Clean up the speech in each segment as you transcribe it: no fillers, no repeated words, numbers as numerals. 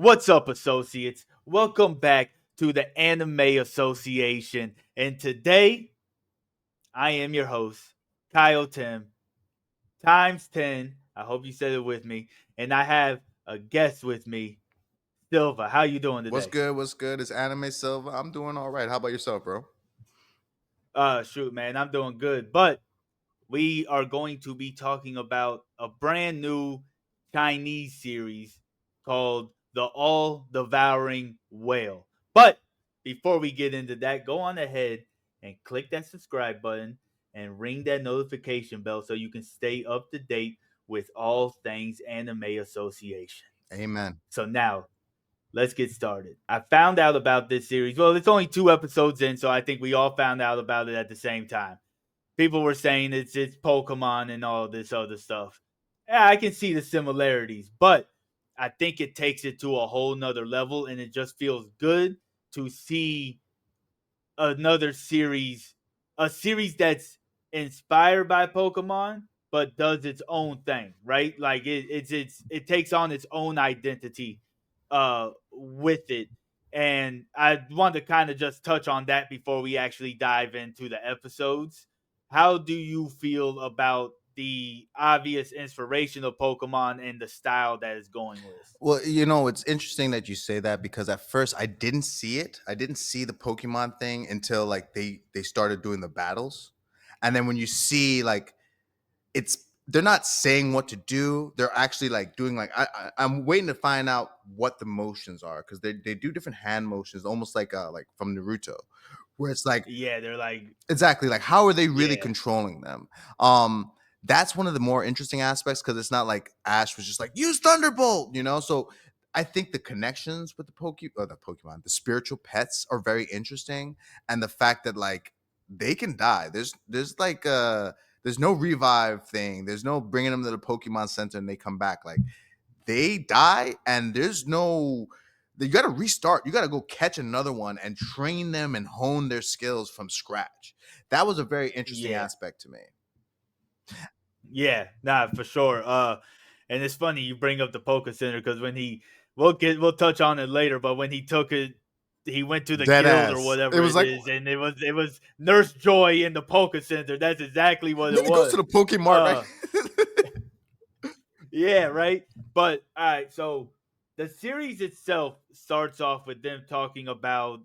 What's up, associates? Welcome back to the Anime Association. And today, I am your host, Kaio Tim, times 10. I hope you said it with me. And I have a guest with me, Silva. How you doing What's today? good? What's good? It's Anime Silva. I'm doing all right. How about yourself, bro? Shoot, man, I'm doing good. But we are going to be talking about a brand new Chinese series called The All-Devouring Whale. But before we get into that, go on ahead and click that subscribe button and ring that notification bell so you can stay up to date with all things Anime Association. Amen. So now, let's get started. I found out about this series. Well, it's only 2 episodes in, so I think we all found out about it at the same time. People were saying it's Pokemon and all this other stuff. Yeah, I can see the similarities, but I think it takes it to a whole nother level, and it just feels good to see another series, a series that's inspired by Pokemon but does its own thing, right? Like it takes on its own identity with it. And I want to kind of just touch on that before we actually dive into the episodes. How do you feel about the obvious inspiration of Pokemon and the style that it's going with? Well, it's interesting that you say that because at first I didn't see it. I didn't see the Pokemon thing until like they started doing the battles. And then when you see like it's they're not saying what to do. They're actually like doing like I'm waiting to find out what the motions are because they do different hand motions, almost like from Naruto, where it's like Yeah, they're like, exactly. Like, how are they really yeah, controlling them? That's one of the more interesting aspects because it's not like Ash was just like use Thunderbolt. So I think the connections with the Pokemon, the spiritual pets are very interesting, and the fact that like they can die. There's no revive thing. There's no bringing them to the Pokemon Center and they come back. Like they die, and there's no you got to restart. You got to go catch another one and train them and hone their skills from scratch. That was a very interesting yeah. aspect to me. Yeah, nah, for sure. And it's funny you bring up the Poke Center because when we'll touch on it later, but when he took it, he went to the Dead guild or ass. It whatever was it like is, and it was Nurse Joy in the Poke Center. That's exactly what then it he goes to was. the Pokemart, right? Uh, yeah, right. But all right, so the series itself starts off with them talking about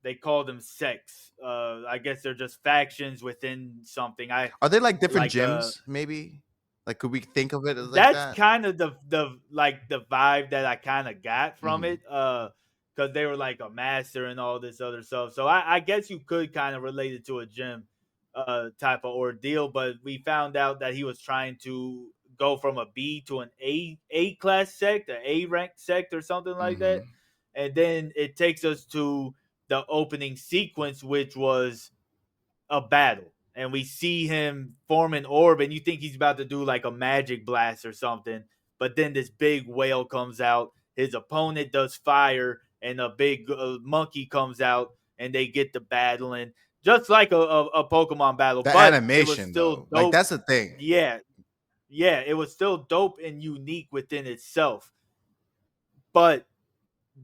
they call them sects. I guess they're just factions within something. I Are they like different like gyms? Maybe. Like, could we think of it as like that's that? kind of the like the vibe that I kind of got from Mhm. it. Because they were like a master and all this other stuff. So I guess you could kind of relate it to a gym type of ordeal. But we found out that he was trying to go from a B to an A class sect, an A ranked sect or something like that. Mhm. And then it takes us to the opening sequence, which was a battle, and we see him form an orb, and you think he's about to do like a magic blast or something, but then this big whale comes out. His opponent does fire, and a big monkey comes out, and they get to battling just like a Pokemon battle, The but it was animation still though. Like dope. that's the thing. Yeah, yeah, it was still dope and unique within itself. But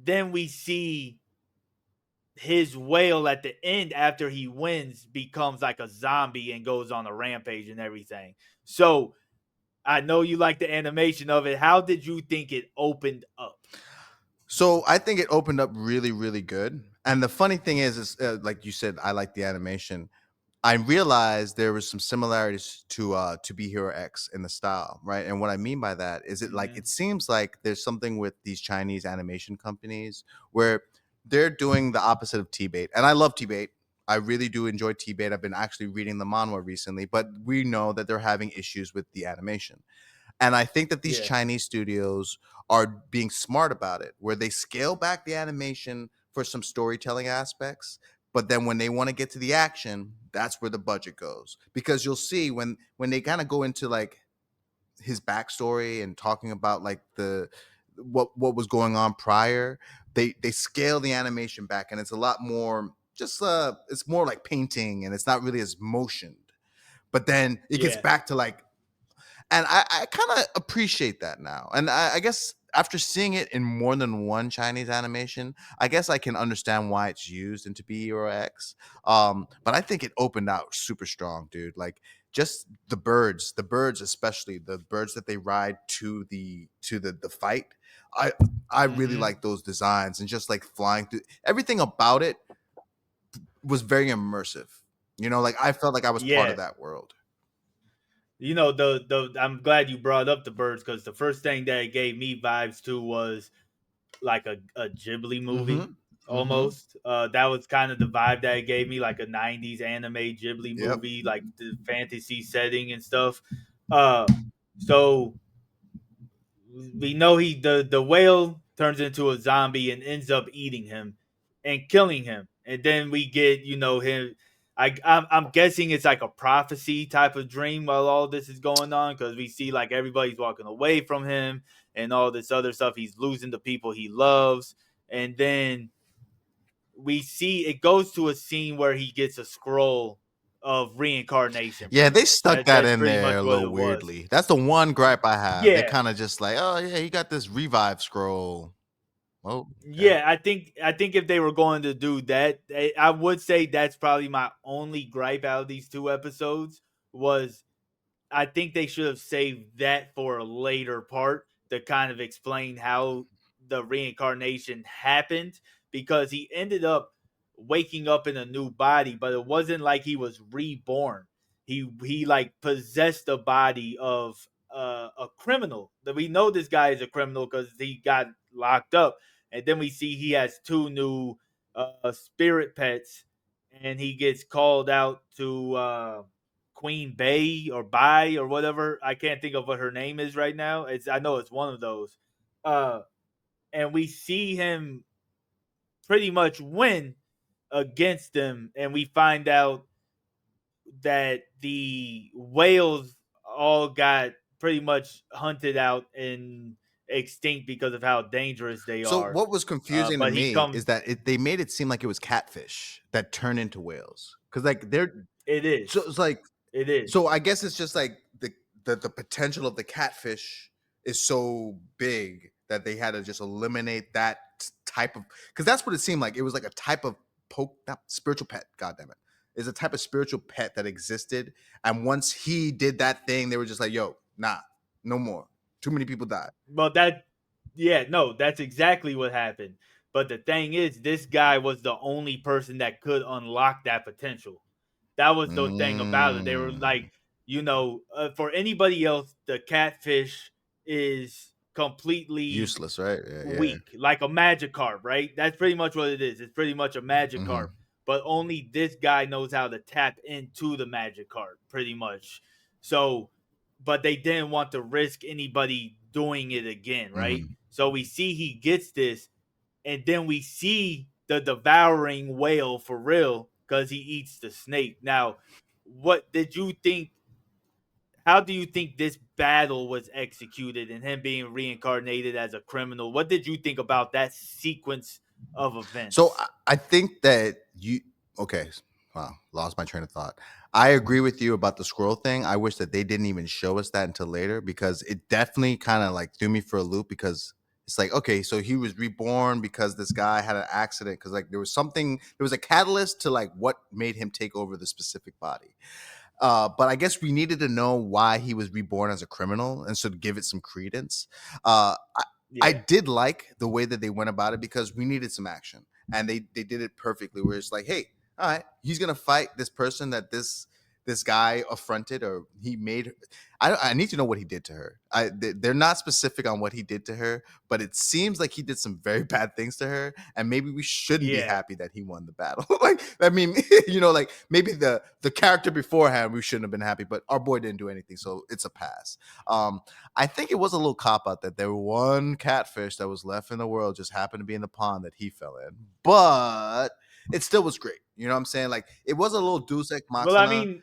then we see his whale at the end after he wins becomes like a zombie and goes on a rampage and everything. So I know you like the animation of it. How did you think it opened up? So I think it opened up really, really good. And the funny thing is like you said, I like the animation. I realized there was some similarities to Be Hero X in the style, right? And what I mean by that is it Mm-hmm. seems like there's something with these Chinese animation companies where they're doing the opposite of T-bait. And I love T-bait. I really do enjoy T-bait. I've been actually reading the manhwa recently, but we know that they're having issues with the animation. And I think that these Yeah, Chinese studios are being smart about it, where they scale back the animation for some storytelling aspects, but then when they want to get to the action, that's where the budget goes. Because you'll see when they kind of go into like his backstory and talking about like the what was going on prior, they scale the animation back, and it's a lot more just it's more like painting, and it's not really as motioned. But then it gets yeah, back to like And I kind of appreciate that now. And I guess after seeing it in more than one Chinese animation, I guess I can understand why it's used into B or X. But I think it opened out super strong, dude. Like just the birds, especially the birds that they ride to the fight. I I really Hmm. like those designs and just like flying through everything about it was very immersive. Like I felt like I was part of Yeah, that world. the I'm glad you brought up the birds because the first thing that it gave me vibes to was like a Ghibli movie Mm-hmm. Mm-hmm. almost. That was kind of the vibe that it gave me, like a '90s anime Ghibli Yep. movie, like the fantasy setting and stuff. Uh, so we know the whale turns into a zombie and ends up eating him and killing him, and then we get him. I'm guessing it's like a prophecy type of dream while all this is going on because we see like everybody's walking away from him and all this other stuff. He's losing the people he loves, and then we see it goes to a scene where he gets a scroll of reincarnation, Yeah, pretty they much. stuck that That's in pretty there much a what little it was. weirdly. That's the one gripe I have. They Yeah, kind of just like, oh yeah, you got this revive scroll. Oh, okay. yeah, I think if they were going to do that, I would say that's probably my only gripe out of these two episodes was I think they should have saved that for a later part to kind of explain how the reincarnation happened because he ended up waking up in a new body, but it wasn't like he was reborn. He like possessed the body of a criminal. That we know this guy is a criminal because he got locked up, and then we see he has two new spirit pets, and he gets called out to Queen Bay or Bai or whatever. I can't think of what her name is right now. I know it's one of those. Uh, and we see him pretty much win against them, and we find out that the whales all got pretty much hunted out and extinct because of how dangerous they So are. what was confusing to But he me comes. is that they made it seem like it was catfish that turn into whales because like they're It so is. it's like It is. so I guess it's just like the potential of the catfish is so big that they had to just eliminate that type of because that's what it seemed like. It was like a type of not spiritual pet. God damn it, is a type of spiritual pet that existed. And once he did that thing, they were just like, "Yo, nah, no more. Too many people died." Well, yeah, no, that's exactly what happened. But the thing is, this guy was the only person that could unlock that potential. That was the thing about it. They were Mm, like, for anybody else, the catfish is completely useless, right? Yeah, yeah. weak, like a Magikarp, right? That's pretty much what it is. It's pretty much a Magikarp, Hmm. but only this guy knows how to tap into the Magikarp, pretty much. So, but they didn't want to risk anybody doing it again, right? Hmm. So we see he gets this, and then we see the devouring whale for real because he eats the snake. Now, what did you think how do you think this battle was executed and him being reincarnated as a criminal? What did you think about that sequence of So events? I think that you okay. Wow, lost my train of thought. I agree with you about the scroll thing. I wish that they didn't even show us that until later because it definitely kind of like threw me for a loop because it's like okay, so he was reborn because this guy had an accident because like there was a catalyst to like what made him take over the specific body. But I guess we needed to know why he was reborn as a criminal, and so to give it some credence. I Yeah. did like the way that they went about it because we needed some action, and they did it perfectly. Where it's like, hey, all right, he's gonna fight this person that this guy affronted or he made. I need to know what he did to her. They're not specific on what he did to her, but it seems like he did some very bad things to her, and maybe we shouldn't be Yeah. happy that he won the battle. Like, I mean, like maybe the character beforehand we shouldn't have been happy, but our boy didn't do anything, so it's a pass. I think it was a little cop out that there was one catfish that was left in the world just happened to be in the pond that he fell in, but it still was great. You know what I'm saying? Like it was a little Deus Ex Well, I Machina. mean,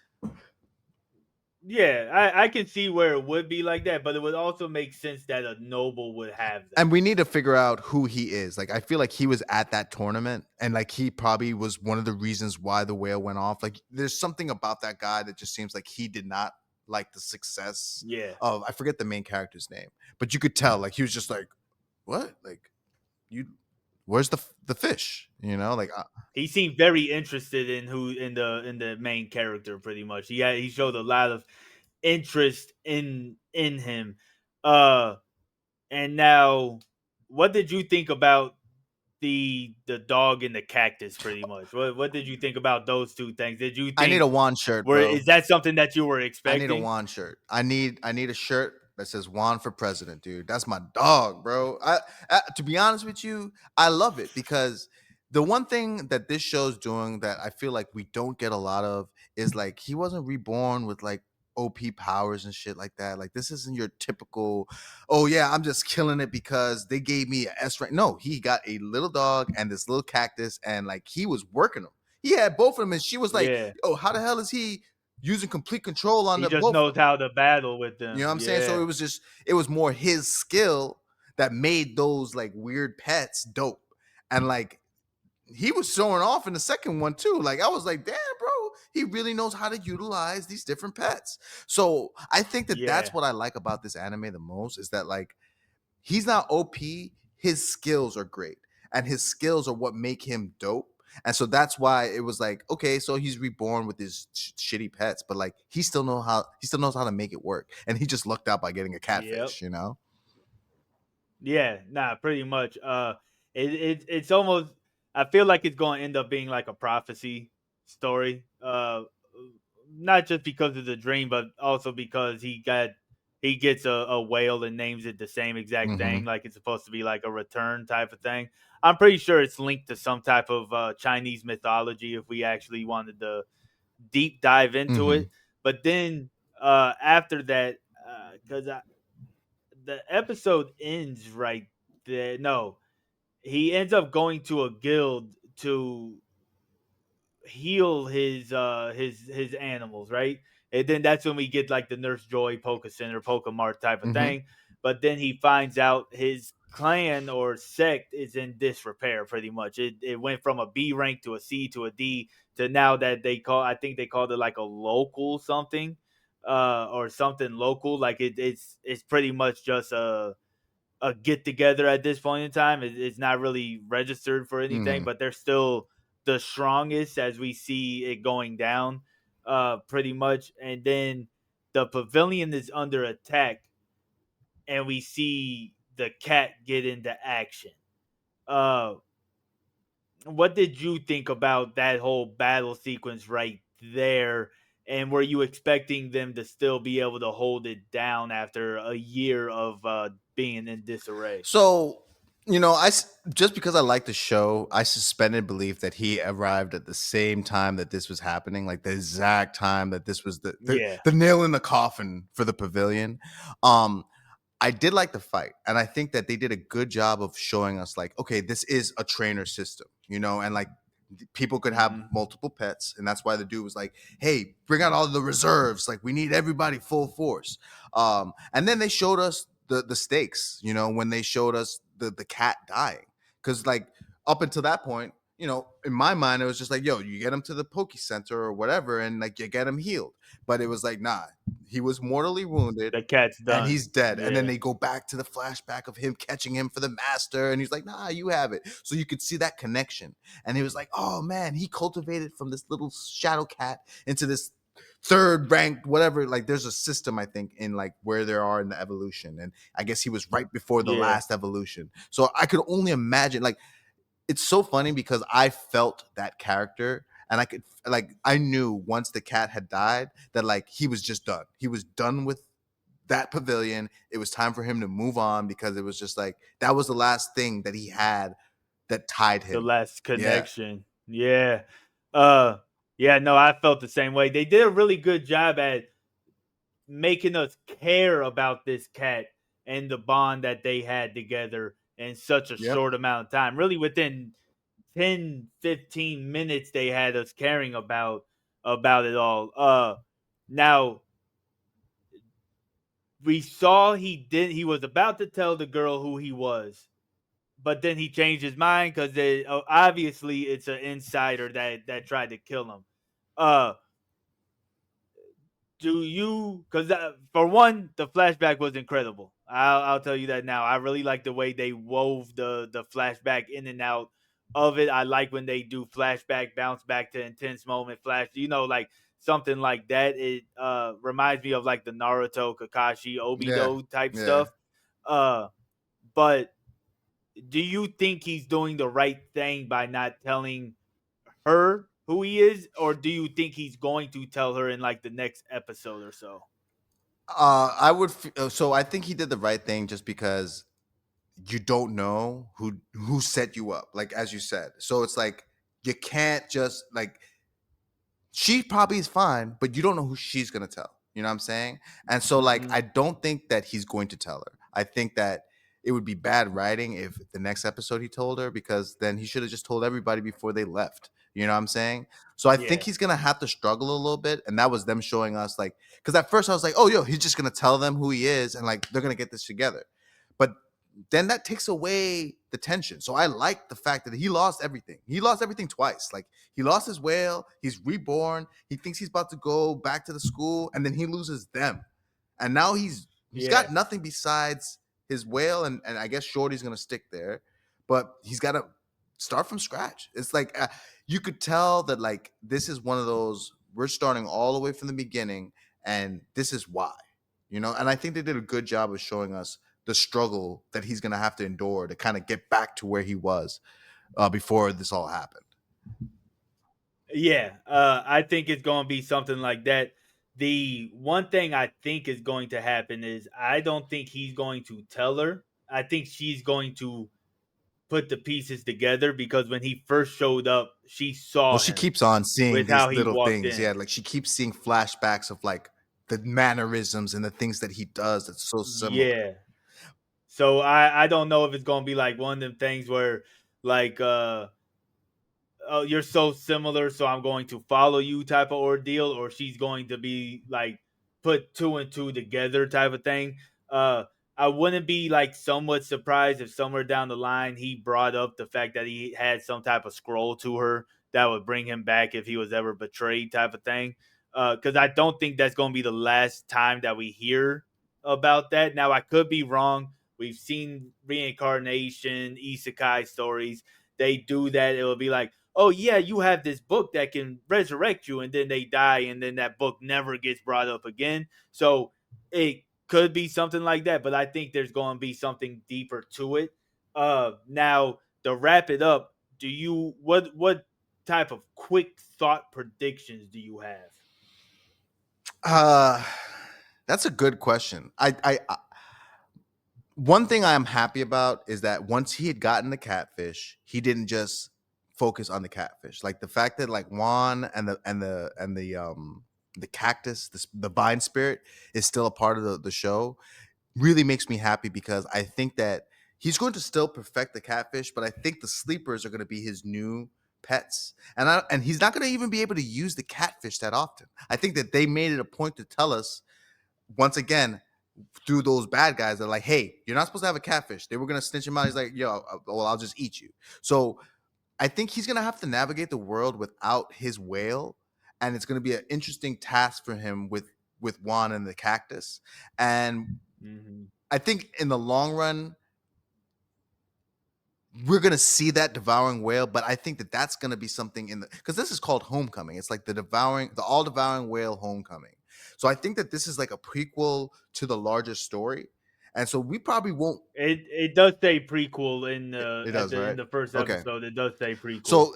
yeah, I can see where it would be like that, but it would also make sense that a noble would have And that. we need to figure out who he is. Like I feel like he was at that tournament and like he probably was one of the reasons why the whale went off. Like there's something about that guy that just seems like he did not like the success Yeah. of, I forget the main character's name, but you could tell like he was just like, what, like, you, where's the fish, like, He seemed very interested in who in the main character pretty much. He showed a lot of interest in him. And now what did you think about the dog and the cactus pretty much? What did you think about those two things? Did you I need a think Juan shirt, were bro. is that something that you were I need a expecting? Juan shirt. I need a shirt that says Juan for president, dude. That's my dog, bro. To be honest with you, I love it because the one thing that this show's doing that I feel like we don't get a lot of is like he wasn't reborn with like OP powers and shit like that. Like this isn't your typical, oh yeah, I'm just killing it because they gave me a S rank. No, he got a little dog and this little cactus, and like he was working them. He had both of them, and she was like, Yeah. "Oh, how the hell is he using complete control on He the just both of knows them?" how to battle with You know them. what I'm saying? So Yeah. it was more his skill that made those like weird pets dope. And like he was showing off in the second one too. Like I was like, damn, bro, he really knows how to utilize these different pets. So I think that that's Yeah. what I like about this anime the most is that like he's not OP. His skills are great, and his skills are what make him dope. And so that's why it was like, okay, so he's reborn with his shitty pets, but like he still knows how to make it work, and he just lucked out by getting a Yep. catfish. Yeah, nah, pretty much. It's almost. I feel like it's going to end up being like a prophecy story. Not just because of the dream, but also because he gets a whale and names it the same exact Mm-hmm. thing, like it's supposed to be like a return type of thing. I'm pretty sure it's linked to some type of Chinese mythology if we actually wanted to deep dive into Mm-hmm. it. But then after that, because the episode ends right there. No, he ends up going to a guild to heal his animals, right? And then that's when we get like the Nurse Joy Poke Center, Pokemart type of Mm-hmm. thing. But then he finds out his clan or sect is in disrepair pretty much. It went from a B rank to a C to a D to now that I think they called it like a local something. Or something local. Like it's pretty much just a get together at this point in time. It's not really registered for anything, Mm-hmm. but they're still the strongest as we see it going down, pretty much. And then the pavilion is under attack, and we see the cat get into action. Uh, what did you think about that whole battle sequence right there? And were you expecting them to still be able to hold it down after a year of being in disarray? So, just because I like the show, I suspended belief that he arrived at the same time that this was happening, like the exact time that this was Yeah, the nail in the coffin for the pavilion. Um, I did like the fight, and I think that they did a good job of showing us, like, okay, this is a trainer system, and like people could have hmm, multiple pets, and that's why the dude was like, "Hey, bring out all the reserves, like we need everybody full force." And then they showed us the stakes, when they showed us the cat dying, because like up until that point, in my mind, it was just like, "Yo, you get him to the Poke Center or whatever, and like you get him healed." But it was like, nah, he was mortally wounded the cat's and done. he's dead. And then Yeah, they go back to the flashback of him catching him for the master, and he's like, "Nah, you have it." So you could see that connection. And he was like, "Oh man, he cultivated from this little shadow cat into this third ranked whatever." Like there's a system, I think, in like where they are in the evolution. And I guess he was right before the yeah. last evolution. So I could only imagine, like, it's so funny because I felt that character, and I could, like, I knew once the cat had died that like he was just done. He was done with that pavilion. It was time for him to move on because it was just like that was the last thing that he had that tied The him. last Yeah. connection. Yeah. Uh yeah, no, I felt the same way. They did a really good job at making us care about this cat and the bond that they had together in such a Yep. short amount of time. Really within 10-15 minutes they had us caring about it all. Now we saw he was about to tell the girl who he was, but then he changed his mind because obviously it's an insider that tried to kill him. Uh, do you? Because for one, the flashback was incredible. I'll tell you that now. I really like the way they wove the flashback in and out of it. I like when they do flashback, bounce back to intense moment, flash. Like something like that. It reminds me of like the Naruto, Kakashi, Yeah, Obito type yeah. stuff. Uh, but do you think he's doing the right thing by not telling her who he is, or do you think he's going to tell her in like the next episode or so? I would. So I think he did the right thing just because you don't know who set you up, like as you said. So it's like you can't just like she probably is fine, but you don't know who she's gonna tell. You know what I'm saying? And so like Hmm. I don't think that he's going to tell her. I think that it would be bad writing if the next episode he told her because then he should have just told everybody before they left. You know what I'm saying? So I think Yeah, he's gonna have to struggle a little bit, and that was them showing us like because at first I was like, oh yo, he's just gonna tell them who he is, and like they're gonna get this together. But then that takes away the tension. So I like the fact that he lost everything. He lost everything twice. Like he lost his whale, he's reborn, he thinks he's about to go back to the school, and then he loses them. And now he's yeah, got nothing besides his whale, and I guess Shorty's gonna stick there, but he's gotta start from scratch. It's like you could tell that like this is one of those we're starting all the way from the beginning, and this is why. And I think they did a good job of showing us the struggle that he's going to have to endure to kind of get back to where he was before this all happened. yeah. I think it's going to be something like that. The one thing I think is going to happen is I don't think he's going to tell her. I think she's going to put the pieces together because when he first showed up, she Well, saw she him keeps on seeing with how these he little walked things. Yeah, in. like she keeps seeing flashbacks of like the mannerisms and the things that he does that's so similar. Yeah. So I don't know if it's gonna be like one of them things where like oh, you're so similar, so I'm going to follow you type of ordeal, or she's going to be like put two and two together type of thing. Uh, I wouldn't be like somewhat surprised if somewhere down the line he brought up the fact that he had some type of scroll to her that would bring him back if he was ever betrayed type of thing. Because I don't think that's going to be the last time that we hear about that. Now I could be wrong. We've seen reincarnation, isekai stories. They do that. It will be like, oh yeah, you have this book that can resurrect you, and then they die, and then that book never gets brought up again. So it could be something like that, but I think there's going to be something deeper to it. Now to wrap it up, do you what type of quick thought predictions do you have? Uh, that's a good question. One thing I'm happy about is that once he had gotten the catfish, he didn't just focus on the catfish. Like the fact that like Juan and the cactus, the vine spirit is still a part of the show really makes me happy because I think that he's going to still perfect the catfish, but I think the sleepers are going to be his new pets. And he's not going to even be able to use the catfish that often. I think that they made it a point to tell us once again through those bad guys that are like, hey, you're not supposed to have a catfish. They were gonna snitch him out. He's like, yo, well, I'll just eat you. So I think he's gonna have to navigate the world without his whale, and it's gonna be an interesting task for him with Juan and the cactus. And Mm-hmm. I think in the long run, we're gonna see that devouring whale, but I think that that's gonna be something in the because this is called Homecoming. It's like the all devouring whale Homecoming. So I think that this is like a prequel to the larger story, and so we probably won't. It does say prequel in It at does, the in right? the first Okay. episode. It does say prequel. So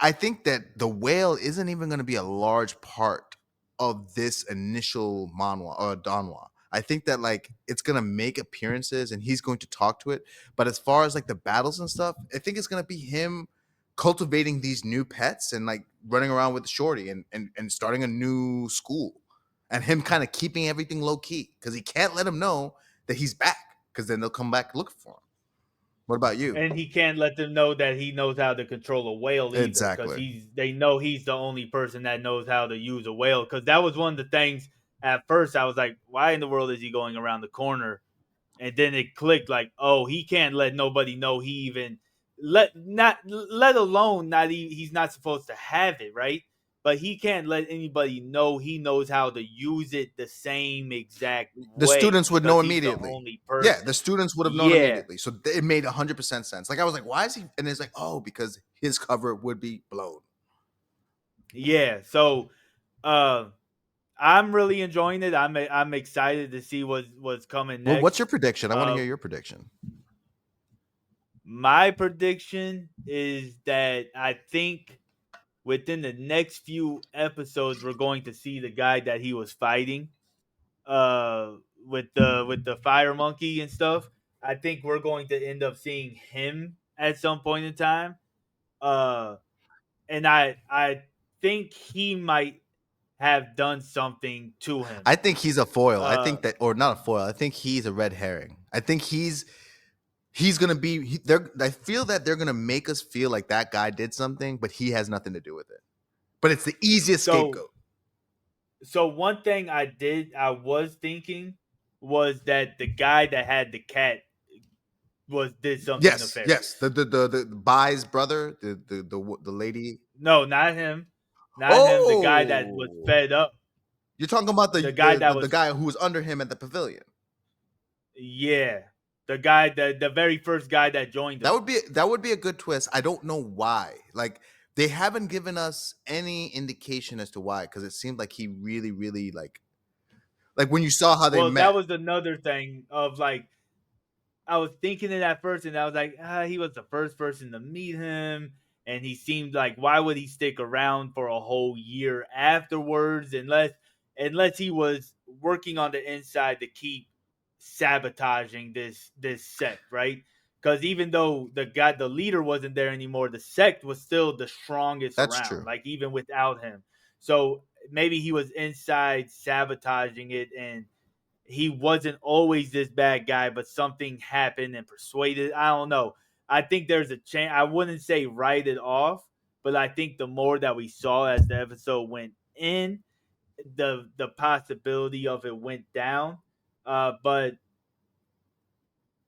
I think that the whale isn't even going to be a large part of this initial manhwa or donhua. I think that like it's going to make appearances and he's going to talk to it. But as far as like the battles and stuff, I think it's going to be him cultivating these new pets and like running around with Shorty and starting a new school and him kind of keeping everything low key because he can't let him know that he's back because then they'll come back looking for him. What about you? And he can't let them know that he knows how to control a whale either, because Exactly. they know he's the only person that knows how to use a whale. Because that was one of the things. At first, I was like, "Why in the world is he going around the corner?" And then it clicked, like, "Oh, he can't let nobody know he even let alone not he's not supposed to have it, right?" but he can't let anybody know he knows how to use it the same exact The way students would because know he's the immediately. only Yeah, person. the students would have known Yeah, immediately. So it made 100% sense. Like I was like, why is he? And it's like, oh, because his cover would be blown. yeah. So uh I'm really enjoying it. I'm excited to see what's coming Well, what's next. your prediction? I want to Uh hear your prediction. my prediction is that I think within the next few episodes we're going to see the guy that he was fighting uh with the fire monkey and stuff. I think we're going to end up seeing him at some point in time. Uh and I think he might have done something to him. I think he's a foil. I Uh think that, or not a foil. I think he's a red herring. I think he's gonna be. They're. I feel that they're gonna make us feel like that guy did something, but he has nothing to do with it. But it's the easiest so scapegoat. so one thing I was thinking was that the guy that had the cat was did something Yes, yes. nefarious. The Bai's brother, the lady. No, not him. Not him. The guy that was Oh, fed up. you're talking about The guy that the was guy who was under him at the pavilion. yeah. The guy the very first guy that joined him. That would be a good twist. I don't know why. Like they haven't given us any indication as to why, because it seemed like he really, really like when you saw how they Well, that met. was another thing of like I was thinking it at first, and I was like, he was the first person to meet him, and he seemed like why would he stick around for a whole year afterwards, unless he was working on the inside to keep sabotaging this sect, right? Because even though the leader wasn't there anymore, the sect was still the strongest That's around, true. like even without him. So maybe he was inside sabotaging it and he wasn't always this bad guy, but something happened and persuaded. I don't know. I think there's a chance. I wouldn't say write it off, but I think the more that we saw as the episode went in, the possibility of it went down. But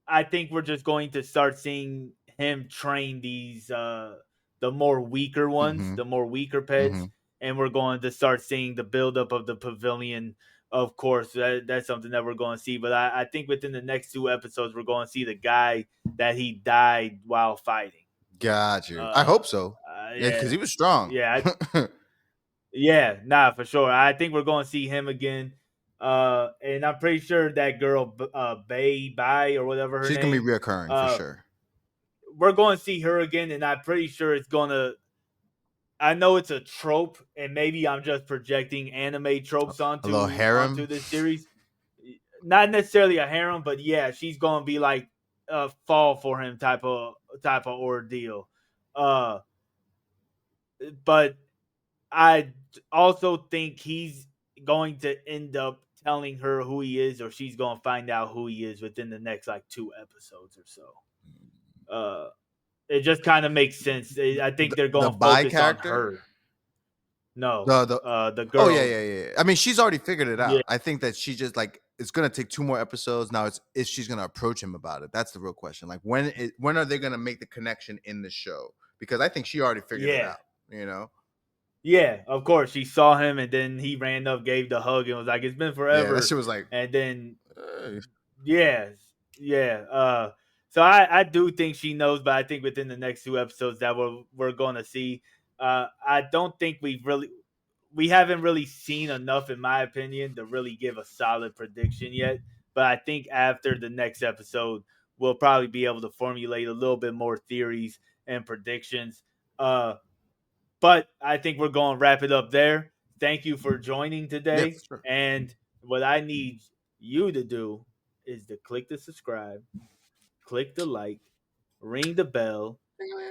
I think we're just going to start seeing him train these the more weaker ones, Mm-hmm. the more weaker Mm-hmm. pets, and we're going to start seeing the buildup of the pavilion. Of course, that's something that we're going to see. But I think within the next two episodes, we're going to see the guy that he died while fighting. Got you. I Uh, hope so. Yeah, yeah, because he was strong. yeah, yeah, nah, for sure. I think we're going to see him again. And I'm pretty sure that girl, Bai or whatever her She's gonna be name, reoccurring for uh, sure. we're going to see her again, and I'm pretty sure it's gonna. I know it's a trope, and maybe I'm just projecting anime tropes A little onto harem. this series. Not necessarily a harem, but yeah, she's gonna be like a fall for him type of ordeal. Uh, but I also think he's going to end up telling her who he is, or she's gonna find out who he is within the next like two episodes or so. Uh, it just kind of makes sense. I think they're The going to bi focus on character. her. No, The the Oh yeah, girl. yeah, yeah. I mean, she's already figured it Yeah, out. I think that she just like it's gonna take two more episodes. Now it's is she's gonna approach him about it. That's the real question. Like when are they gonna make the connection in the show? Because I think she already figured it yeah, out. You know? yeah. Of course, she saw him, and then he ran up, gave the hug, and was like, "It's been Yeah, that forever." shit was like And then, uh, yeah, yeah. So I do think she knows, but I think within the next two episodes that we're going to see. I don't think we haven't really seen enough, in my opinion, to really give a solid prediction yet. But I think after the next episode, we'll probably be able to formulate a little bit more theories and predictions. Uh, but I think we're going to wrap it up there. Thank you for joining yeah, for today. sure. And what I need you to do is to click the subscribe, click the like, ring the bell,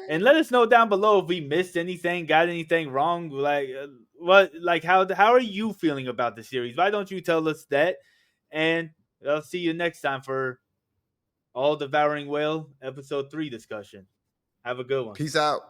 and let us know down below if we missed anything, got anything wrong. How are you feeling about the series? Why don't you tell us that? And I'll see you next time for All-Devouring Whale episode 3 discussion. Have a good one. Peace out.